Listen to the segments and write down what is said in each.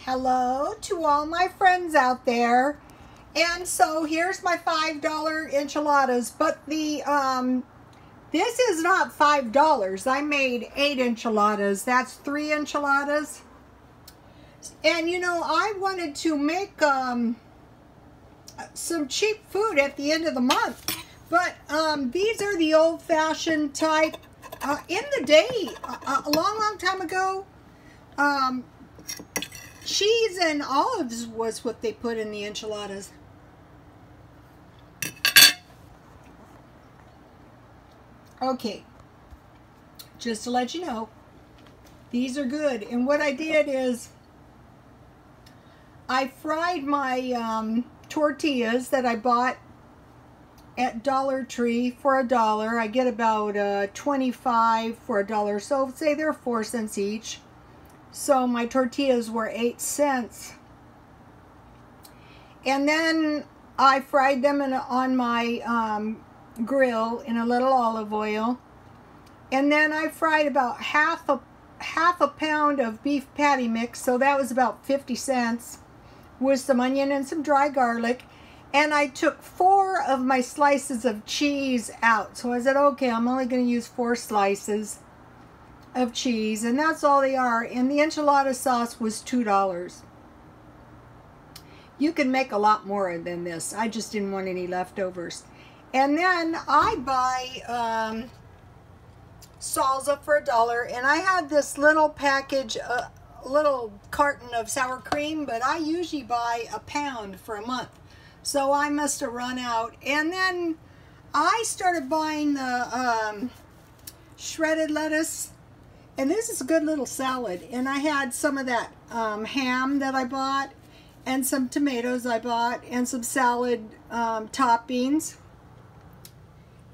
Hello to all my friends out there. And so here's my $5 enchiladas, but this is not $5. I made 8 enchiladas. That's 3 enchiladas. And you know, I wanted to make some cheap food at the end of the month, but these are the old-fashioned type. In the day, a long time ago, cheese and olives was what they put in the enchiladas. Okay, just to let you know, these are good. And what I did is I fried my tortillas that I bought at Dollar Tree for $1. I get about 25 for $1, so say they're 4 cents each. So my tortillas were 8 cents. And then I fried them on my grill in a little olive oil. And then I fried about half a pound of beef patty mix, so that was about 50 cents, with some onion and some dry garlic. And I took 4 of my slices of cheese out. So I said, okay, I'm only going to use 4 slices of cheese, and that's all they are. And the enchilada sauce was $2. You can make a lot more than this. I just didn't want any leftovers. And then I buy salsa for $1, and I had this little package, a little carton of sour cream, but I usually buy a pound for a month. So I must have run out. And then I started buying the shredded lettuce. And this is a good little salad. And I had some of that ham that I bought, and some tomatoes I bought, and some salad toppings.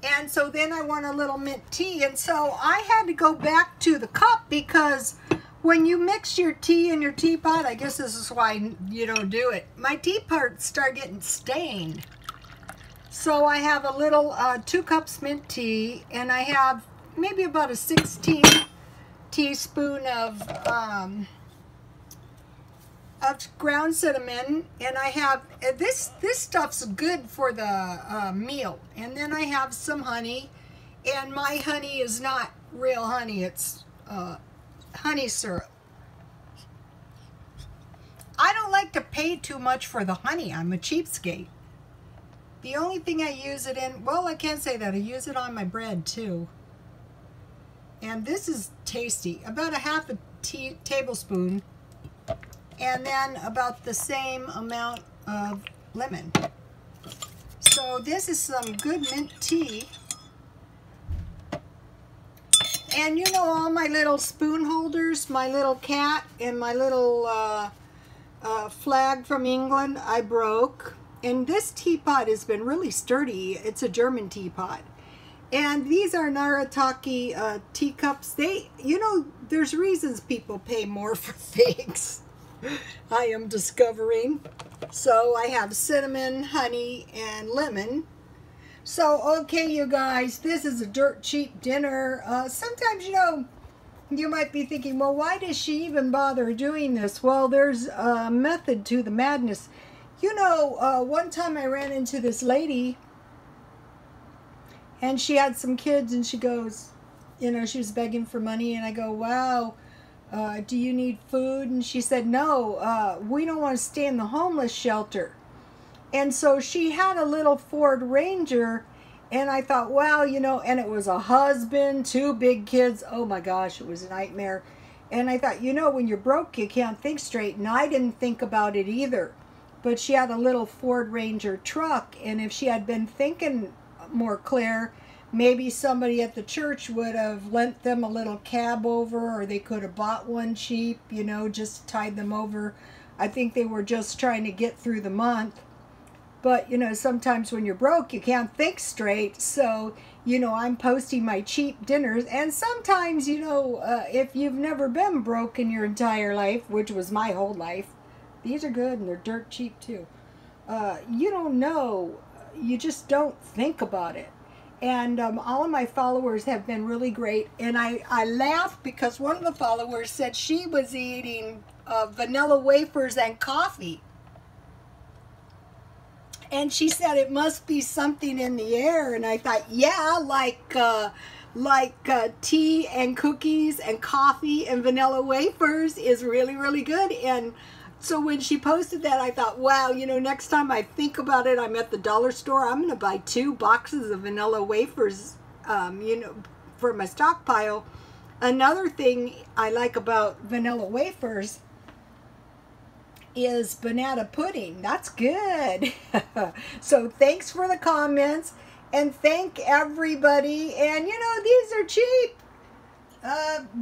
And so then I want a little mint tea. And so I had to go back to the cup, because when you mix your tea in your teapot, I guess this is why you don't do it, my teapot start getting stained. So I have a little 2 cups mint tea, and I have maybe about a 16 teaspoon of ground cinnamon, and I have this stuff's good for the meal. And then I have some honey, and my honey is not real honey, it's honey syrup. I don't like to pay too much for the honey. I'm a cheapskate. The only thing I use it in, well, I can't say that, I use it on my bread too. And this is tasty. About a half a tablespoon, and then about the same amount of lemon. So this is some good mint tea. And you know, all my little spoon holders, my little cat, and my little flag from England, I broke. And this teapot has been really sturdy. It's a German teapot. And these are Narataki teacups. You know, there's reasons people pay more for things. I am discovering. So I have cinnamon, honey, and lemon. So, okay, you guys, this is a dirt cheap dinner. Sometimes, you know, you might be thinking, well, why does she even bother doing this? Well, there's a method to the madness. You know, one time I ran into this lady, and she had some kids, and she goes, you know, she was begging for money, and I go, wow, do you need food? And she said, no, we don't want to stay in the homeless shelter. And so she had a little Ford Ranger, and I thought, wow, you know, and it was a husband, 2 big kids. Oh my gosh, it was a nightmare. And I thought, you know, when you're broke, you can't think straight. And I didn't think about it either. But she had a little Ford Ranger truck, and if she had been thinking more clear, maybe somebody at the church would have lent them a little cab over, or they could have bought one cheap, you know, just tied them over. I think they were just trying to get through the month. But, you know, sometimes when you're broke, you can't think straight. So, you know, I'm posting my cheap dinners. And sometimes, you know, if you've never been broke in your entire life, which was my whole life, these are good, and they're dirt cheap too. You don't know. You just don't think about it. And all of my followers have been really great. And I laughed because one of the followers said she was eating vanilla wafers and coffee. And she said it must be something in the air. And I thought, yeah, like tea and cookies and coffee and vanilla wafers is really, really good. And so when she posted that, I thought, wow, you know, next time I think about it, I'm at the dollar store, I'm going to buy 2 boxes of vanilla wafers, you know, for my stockpile. Another thing I like about vanilla wafers is banana pudding. That's good. So thanks for the comments, and thank everybody. And you know, these are cheap.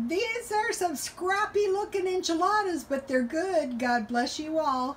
These are some scrappy looking enchiladas, but they're good. God bless you all.